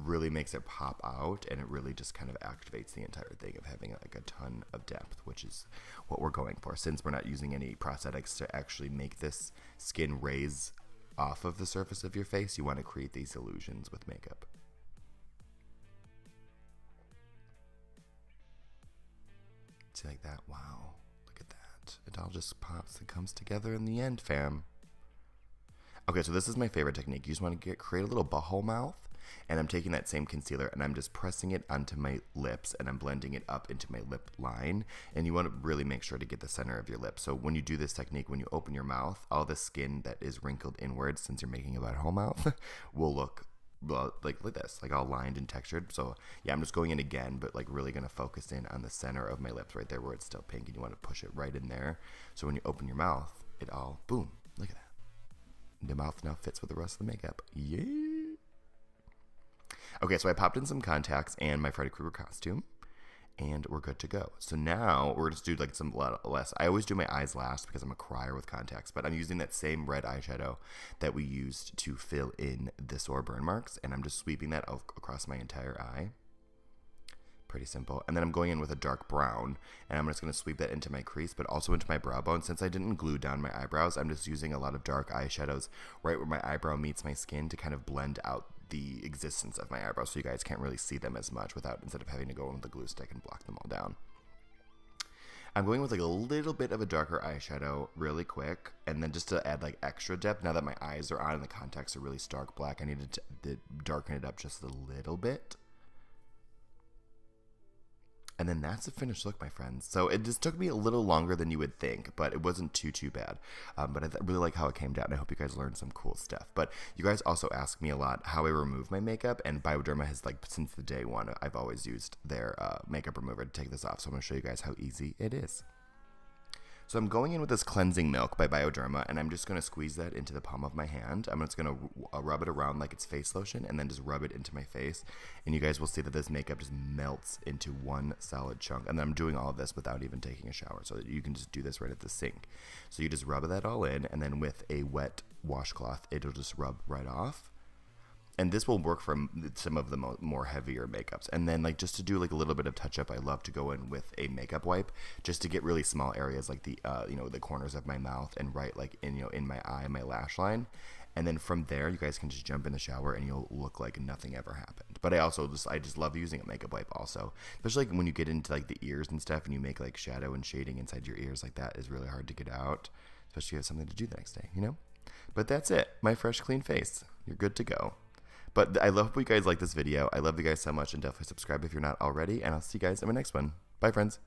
really makes it pop out, and it really just kind of activates the entire thing of having like a ton of depth, which is what we're going for. Since we're not using any prosthetics to actually make this skin raise off of the surface of your face, you want to create these illusions with makeup. See, like that? Wow, look at that. It all just pops and comes together in the end, fam. Okay, so this is my favorite technique. You just want to create a little butthole mouth, and I'm taking that same concealer and I'm just pressing it onto my lips, and I'm blending it up into my lip line. And you want to really make sure to get the center of your lip. So when you do this technique, when you open your mouth, all the skin that is wrinkled inwards, since you're making a butthole mouth, will look like this, like all lined and textured. So yeah, I'm just going in again, but like really going to focus in on the center of my lips right there where it's still pink, and you want to push it right in there. So when you open your mouth, it all, boom, look at that. The mouth now fits with the rest of the makeup. Yeah. Okay, so I popped in some contacts and my Freddy Krueger costume, and we're good to go. So now we're just do like some less. I always do my eyes last because I'm a crier with contacts, but I'm using that same red eyeshadow that we used to fill in the sore burn marks, and I'm just sweeping that across my entire eye. Pretty simple. And then I'm going in with a dark brown, and I'm just going to sweep that into my crease, but also into my brow bone. Since I didn't glue down my eyebrows, I'm just using a lot of dark eyeshadows right where my eyebrow meets my skin to kind of blend out the existence of my eyebrows, so you guys can't really see them as much instead of having to go in with a glue stick and block them all down. I'm going with like a little bit of a darker eyeshadow really quick, and then just to add like extra depth, now that my eyes are on and the contacts are really stark black, I needed to darken it up just a little bit. And then that's the finished look, my friends. So it just took me a little longer than you would think, but it wasn't too bad. But I really like how it came down. I hope you guys learned some cool stuff. But you guys also ask me a lot how I remove my makeup, and Bioderma has, like, since the day one, I've always used their makeup remover to take this off. So I'm going to show you guys how easy it is. So I'm going in with this cleansing milk by Bioderma, and I'm just going to squeeze that into the palm of my hand. I'm just going to rub it around like it's face lotion, and then just rub it into my face. And you guys will see that this makeup just melts into one solid chunk. And then I'm doing all of this without even taking a shower, so that you can just do this right at the sink. So you just rub that all in, and then with a wet washcloth, it'll just rub right off. And this will work for some of the more heavier makeups. And then, like, just to do like a little bit of touch up, I love to go in with a makeup wipe just to get really small areas like the the corners of my mouth and right like in my eye, my lash line. And then from there, you guys can just jump in the shower and you'll look like nothing ever happened. But I just love using a makeup wipe also, especially like when you get into like the ears and stuff, and you make like shadow and shading inside your ears. Like, that is really hard to get out, especially if you have something to do the next day, But that's it. My fresh, clean face. You're good to go. But I hope you guys like this video. I love you guys so much, and definitely subscribe if you're not already. And I'll see you guys in my next one. Bye, friends.